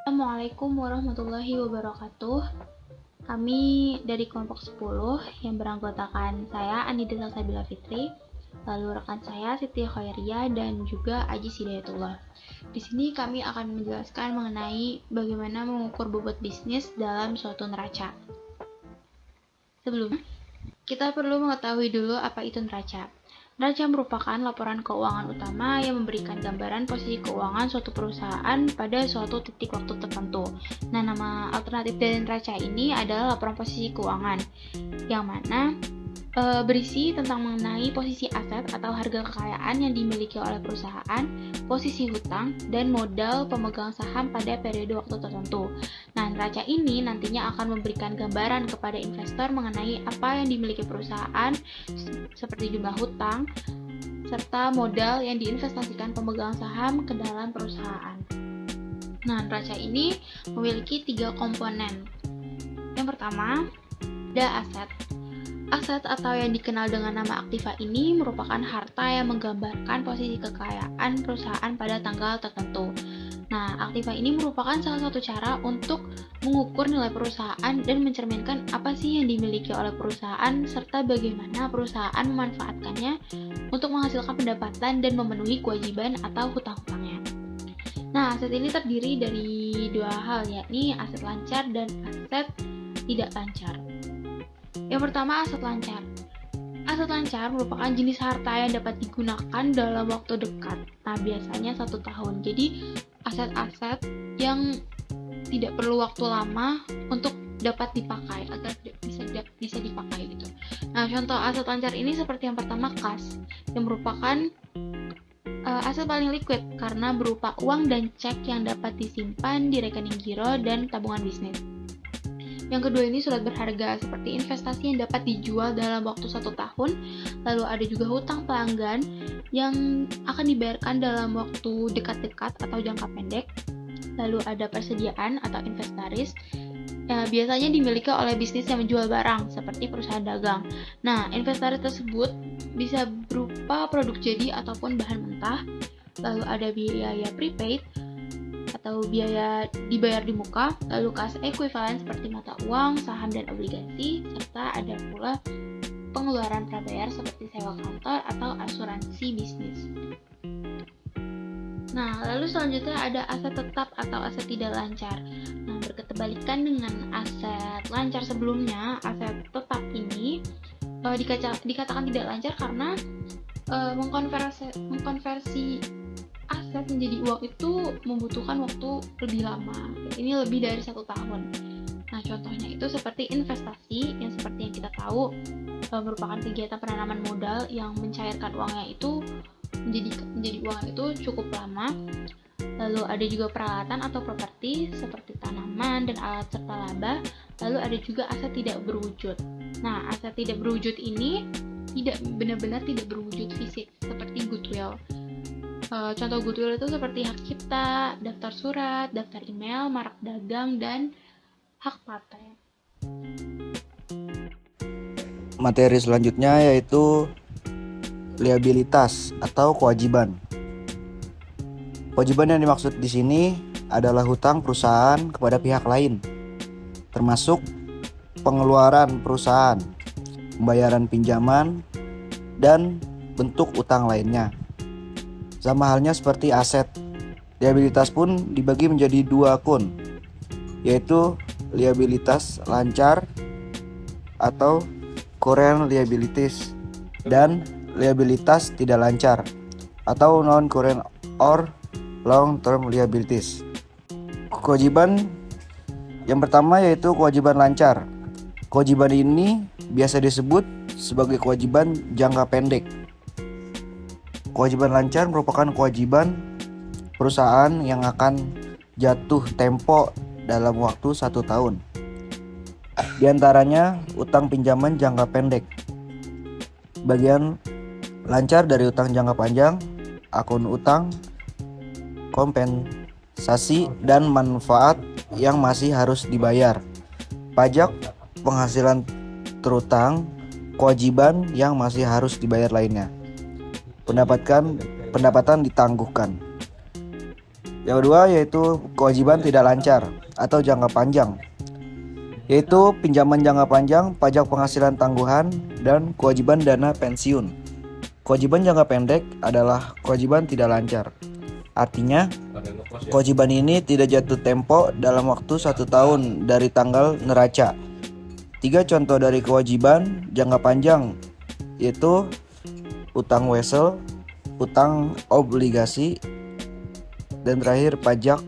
Assalamualaikum warahmatullahi wabarakatuh. Kami dari kelompok 10 yang beranggotakan saya Anida Salsabila Fitri, lalu rekan saya Siti Khairia dan juga Aji Hidayatullah. Di sini kami akan menjelaskan mengenai bagaimana mengukur bobot bisnis dalam suatu neraca. Sebelumnya, kita perlu mengetahui dulu apa itu neraca. Neraca merupakan laporan keuangan utama yang memberikan gambaran posisi keuangan suatu perusahaan pada suatu titik waktu tertentu. Nah, nama alternatif dari neraca ini adalah laporan posisi keuangan, yang mana berisi tentang mengenai posisi aset atau harga kekayaan yang dimiliki oleh perusahaan, posisi hutang, dan modal pemegang saham pada periode waktu tertentu. Nah, neraca ini nantinya akan memberikan gambaran kepada investor mengenai apa yang dimiliki perusahaan, seperti jumlah hutang, serta modal yang diinvestasikan pemegang saham ke dalam perusahaan. Nah, neraca ini memiliki 3 komponen. Yang pertama, ada aset. Aset atau yang dikenal dengan nama aktiva ini merupakan harta yang menggambarkan posisi kekayaan perusahaan pada tanggal tertentu. Nah, aktiva ini merupakan salah satu cara untuk mengukur nilai perusahaan dan mencerminkan apa sih yang dimiliki oleh perusahaan serta bagaimana perusahaan memanfaatkannya untuk menghasilkan pendapatan dan memenuhi kewajiban atau hutang-hutangnya. Nah, aset ini terdiri dari 2 hal, yakni aset lancar dan aset tidak lancar. Yang pertama, aset lancar. Aset lancar merupakan jenis harta yang dapat digunakan dalam waktu dekat. Nah, biasanya 1 tahun. Jadi, aset-aset yang tidak perlu waktu lama untuk dapat dipakai, agar bisa dipakai gitu. Nah, contoh aset lancar ini seperti yang pertama, kas, yang merupakan aset paling liquid karena berupa uang dan cek yang dapat disimpan di rekening giro dan tabungan bisnis. Yang kedua ini surat berharga, seperti investasi yang dapat dijual dalam waktu 1 tahun. Lalu ada juga hutang pelanggan yang akan dibayarkan dalam waktu dekat-dekat atau jangka pendek. Lalu ada persediaan atau inventaris, biasanya dimiliki oleh bisnis yang menjual barang, seperti perusahaan dagang. Nah, inventaris tersebut bisa berupa produk jadi ataupun bahan mentah. Lalu ada biaya prepaid, atau biaya dibayar di muka, lalu kas ekuivalen seperti mata uang, saham, dan obligasi, serta ada pula pengeluaran prabayar seperti sewa kantor atau asuransi bisnis. Nah, lalu selanjutnya ada aset tetap atau aset tidak lancar. Nah, berkebalikan dengan aset lancar sebelumnya, aset tetap ini dikatakan tidak lancar karena mengkonversi aset menjadi uang itu membutuhkan waktu lebih lama. Ini lebih dari 1 tahun. Nah, contohnya itu seperti investasi yang seperti yang kita tahu merupakan kegiatan penanaman modal yang mencairkan uangnya itu menjadi uang itu cukup lama. Lalu ada juga peralatan atau properti seperti tanaman dan alat serta laba. Lalu ada juga aset tidak berwujud. Nah, aset tidak berwujud ini benar-benar tidak berwujud fisik seperti goodwill. Contoh goodwill itu seperti hak cipta, daftar surat, daftar email, mark dagang, dan hak paten. Materi selanjutnya yaitu liabilitas atau kewajiban. Kewajiban yang dimaksud di sini adalah hutang perusahaan kepada pihak lain, termasuk pengeluaran perusahaan, pembayaran pinjaman, dan bentuk utang lainnya. Sama halnya seperti aset, liabilitas pun dibagi menjadi 2 akun, yaitu liabilitas lancar atau current liabilities dan liabilitas tidak lancar atau non-current or long-term liabilities. Kewajiban yang pertama yaitu kewajiban lancar. Kewajiban ini biasa disebut sebagai kewajiban jangka pendek. Kewajiban lancar merupakan kewajiban perusahaan yang akan jatuh tempo dalam waktu 1 tahun. Di antaranya utang pinjaman jangka pendek. Bagian lancar dari utang jangka panjang, akun utang, kompensasi dan manfaat yang masih harus dibayar, pajak, penghasilan terutang, kewajiban yang masih harus dibayar lainnya. Pendapatan ditangguhkan. Yang kedua yaitu kewajiban tidak lancar atau jangka panjang, yaitu pinjaman jangka panjang, pajak penghasilan tangguhan, dan kewajiban dana pensiun. Kewajiban jangka pendek adalah kewajiban tidak lancar. Artinya, kewajiban ini tidak jatuh tempo dalam waktu 1 tahun dari tanggal neraca. 3 contoh dari kewajiban jangka panjang yaitu utang wesel, utang obligasi, dan terakhir pajak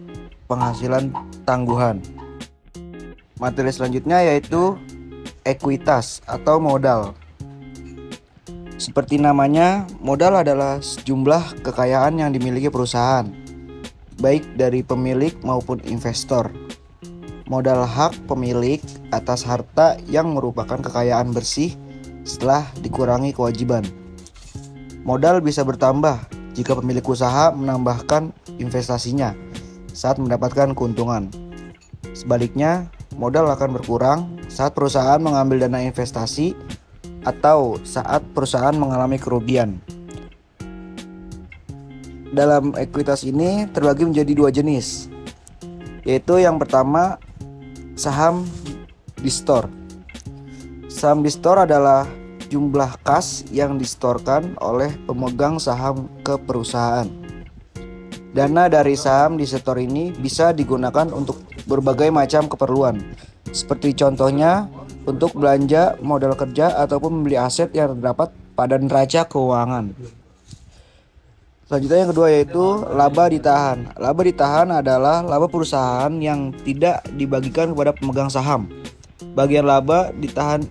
penghasilan tangguhan. Materi selanjutnya yaitu ekuitas atau modal. Seperti namanya, modal adalah sejumlah kekayaan yang dimiliki perusahaan, baik dari pemilik maupun investor. Modal hak pemilik atas harta yang merupakan kekayaan bersih setelah dikurangi kewajiban. Modal bisa bertambah jika pemilik usaha menambahkan investasinya saat mendapatkan keuntungan. Sebaliknya, modal akan berkurang saat perusahaan mengambil dana investasi atau saat perusahaan mengalami kerugian. Dalam ekuitas ini terbagi menjadi 2 jenis, yaitu yang pertama saham distor. Saham distor adalah jumlah kas yang disetorkan oleh pemegang saham ke perusahaan. Dana dari saham disetor ini bisa digunakan untuk berbagai macam keperluan, seperti contohnya untuk belanja modal kerja ataupun membeli aset yang terdapat pada neraca keuangan. Selanjutnya yang kedua yaitu laba ditahan. Laba ditahan adalah laba perusahaan yang tidak dibagikan kepada pemegang saham. Bagian laba ditahan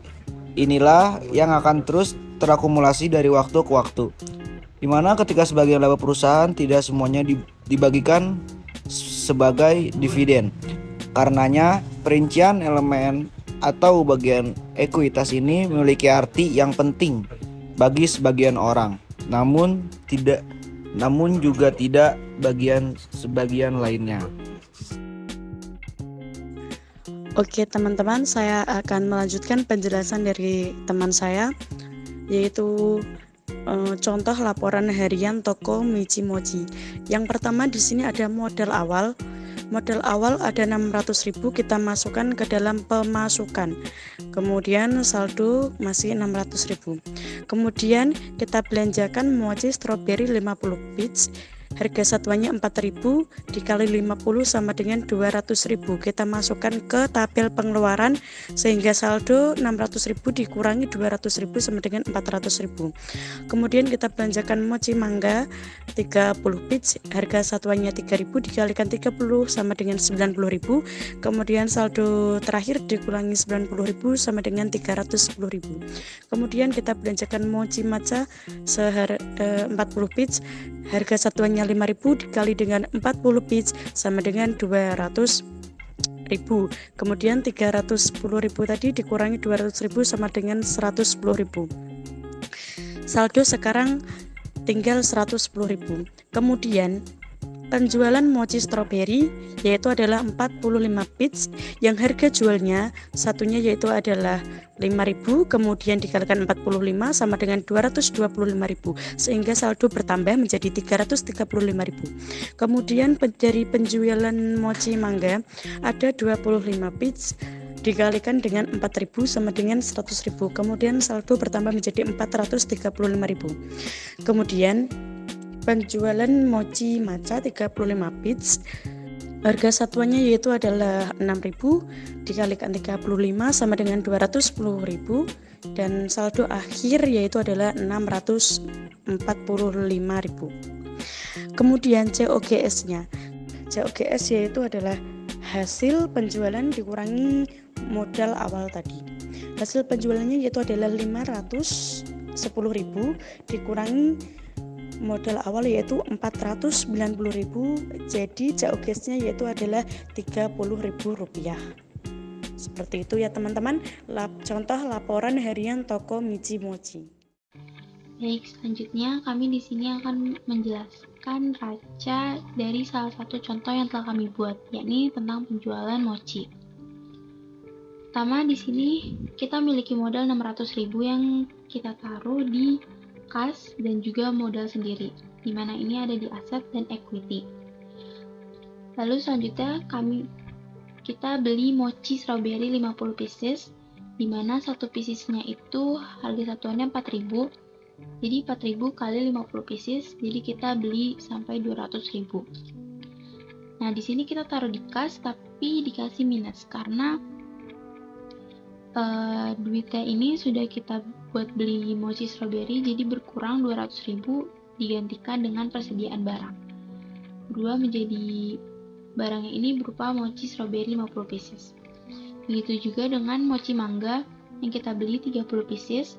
inilah yang akan terus terakumulasi dari waktu ke waktu, di mana ketika sebagian laba perusahaan tidak semuanya dibagikan sebagai dividen. Karenanya, perincian elemen atau bagian ekuitas ini memiliki arti yang penting bagi sebagian orang, namun juga tidak sebagian lainnya. Oke teman-teman, saya akan melanjutkan penjelasan dari teman saya, yaitu contoh laporan harian toko Michi Mochi. Yang pertama di sini ada modal awal. Modal awal ada 600.000 kita masukkan ke dalam pemasukan. Kemudian saldo masih 600.000. Kemudian kita belanjakan mochi strawberry 50 bits. Harga satuannya 4.000 dikali 50 sama dengan 200.000. Kita masukkan ke tabel pengeluaran sehingga saldo 600.000 dikurangi 200.000 sama dengan 400.000. Kemudian kita belanjakan mochi mangga 30 bits, harga satuannya 3.000 dikalikan 30 sama dengan 90.000. Kemudian saldo terakhir dikurangi 90.000 sama dengan 310.000. Kemudian kita belanjakan mochi matcha 40 bits, harga satuannya 5.000 dikali dengan 40 bits sama dengan 200.000. Kemudian 310.000 tadi dikurangi 200.000 sama dengan 110.000. Saldo sekarang tinggal 110.000. Kemudian penjualan mochi strawberry yaitu adalah 45 bits yang harga jualnya satunya yaitu adalah 5.000, kemudian dikalikan 45 sama dengan 225.000 sehingga saldo bertambah menjadi 335.000. Kemudian dari penjualan mochi mangga ada 25 bits dikalikan dengan 4.000 sama dengan 100.000, kemudian saldo bertambah menjadi 435.000. Kemudian penjualan mochi matcha 35 bits, harga satuannya yaitu adalah 6.000 dikalikan 35 sama dengan 210.000 dan saldo akhir yaitu adalah 645.000. Kemudian COGS-nya. COGS yaitu adalah hasil penjualan dikurangi modal awal tadi. Hasil penjualannya yaitu adalah 510.000 dikurangi modal awal yaitu 490.000, jadi COGS-nya yaitu adalah Rp30.000. Seperti itu ya teman-teman, contoh laporan harian toko Michi Mochi. Baik, selanjutnya kami di sini akan menjelaskan raca dari salah satu contoh yang telah kami buat, yakni tentang penjualan mochi. Pertama di sini kita memiliki modal 600.000 yang kita taruh di kas dan juga modal sendiri, di mana ini ada di aset dan equity. Lalu selanjutnya kita beli mochi strawberry 50 pieces, dimana satu piecesnya itu harga satuannya 4.000. Jadi 4.000 kali 50 pieces, jadi kita beli sampai 200.000. Nah, di sini kita taruh di kas tapi dikasih minus karena duitnya ini sudah kita buat beli mochi strawberry, jadi berkurang 200.000 digantikan dengan persediaan barang. Berubah menjadi barangnya ini berupa mochi strawberry 50 pieces. Begitu juga dengan mochi mangga yang kita beli 30 pieces.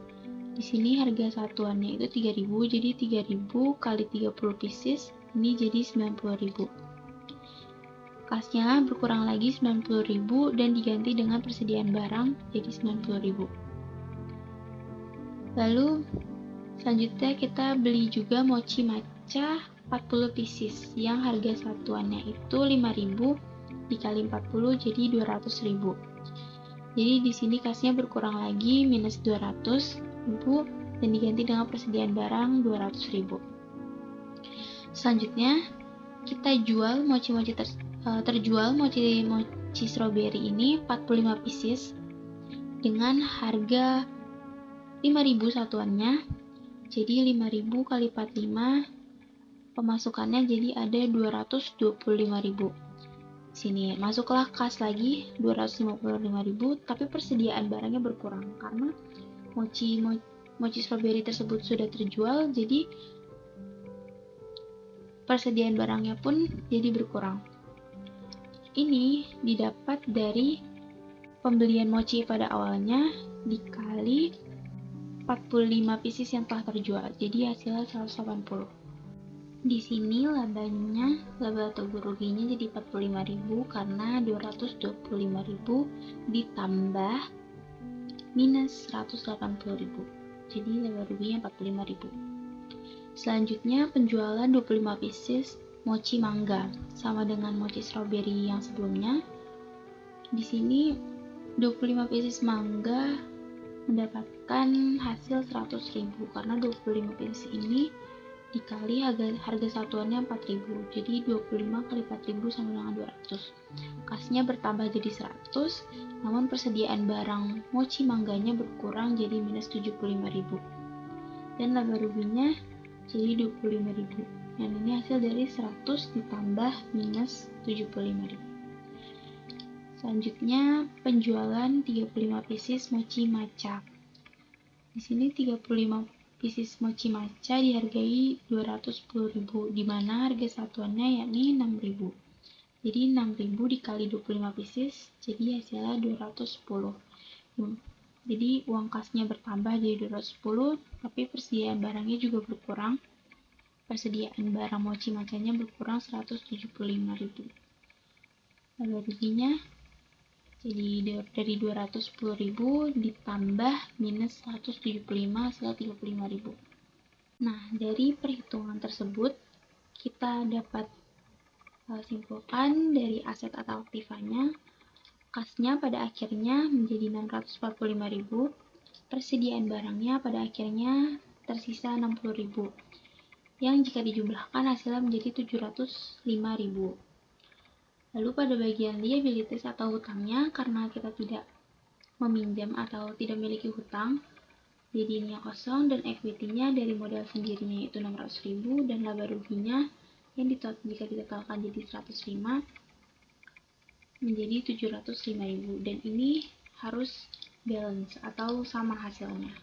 Di sini harga satuannya itu 3.000, jadi 3.000 kali 30 pieces ini jadi 90.000. Kasnya berkurang lagi 90.000 dan diganti dengan persediaan barang jadi 90.000. Lalu selanjutnya kita beli juga mochi matcha 40 pieces yang harga satuannya itu 5.000 dikali 40 jadi 200.000. Jadi di sini kasnya berkurang lagi minus 200.000 dan diganti dengan persediaan barang 200.000. Selanjutnya kita jual terjual mochi strawberry ini 45 pieces dengan harga 5.000 satuannya. Jadi 5.000 kali 45 pemasukannya jadi ada 225.000. Sini masuklah kas lagi 255.000, tapi persediaan barangnya berkurang karena mochi strawberry tersebut sudah terjual, jadi persediaan barangnya pun jadi berkurang. Ini didapat dari pembelian mochi pada awalnya dikali 45 pieces yang telah terjual, jadi hasilnya 180. Di sini laba atau ruginya jadi 45.000 karena 225.000 ditambah minus 180.000. Jadi laba ruginya 45.000. Selanjutnya penjualan 25 pieces mochi mangga sama dengan mochi strawberry yang sebelumnya. Di sini 25 pieces mangga mendapatkan hasil 100.000 karena 25 pieces ini dikali harga satuannya 4.000, jadi 25 kali 4.000 sama dengan 200. Kasnya bertambah jadi 100, namun persediaan barang mochi mangganya berkurang jadi minus 75.000. Dan laba ruginya jadi 25.000. Dan ini hasil dari 100 ditambah minus 75.000. Selanjutnya penjualan 35 pieces mochi matcha. Di sini 35 pieces mochi matcha dihargai 210.000, di mana harga satuannya yakni 6.000. Jadi 6.000 dikali 25 pieces jadi hasilnya 210. Jadi uang kasnya bertambah jadi 210, tapi persediaan barangnya juga berkurang. Persediaan barang mochi matchanya berkurang 175.000. Lalu ruginya jadi dari 210.000 ditambah minus 175 hasil 35.000. Nah, dari perhitungan tersebut kita dapat simpulkan dari aset atau aktivanya, kasnya pada akhirnya menjadi 645.000, persediaan barangnya pada akhirnya tersisa 60.000, yang jika dijumlahkan hasilnya menjadi 705.000. Lalu pada bagian liabilities atau hutangnya, karena kita tidak meminjam atau tidak memiliki hutang, jadi ini yang kosong, dan equity-nya dari modal sendirinya itu 600.000, dan laba ruginya yang jika ditotalkan jadi 105 menjadi 705.000, dan ini harus balance atau sama hasilnya.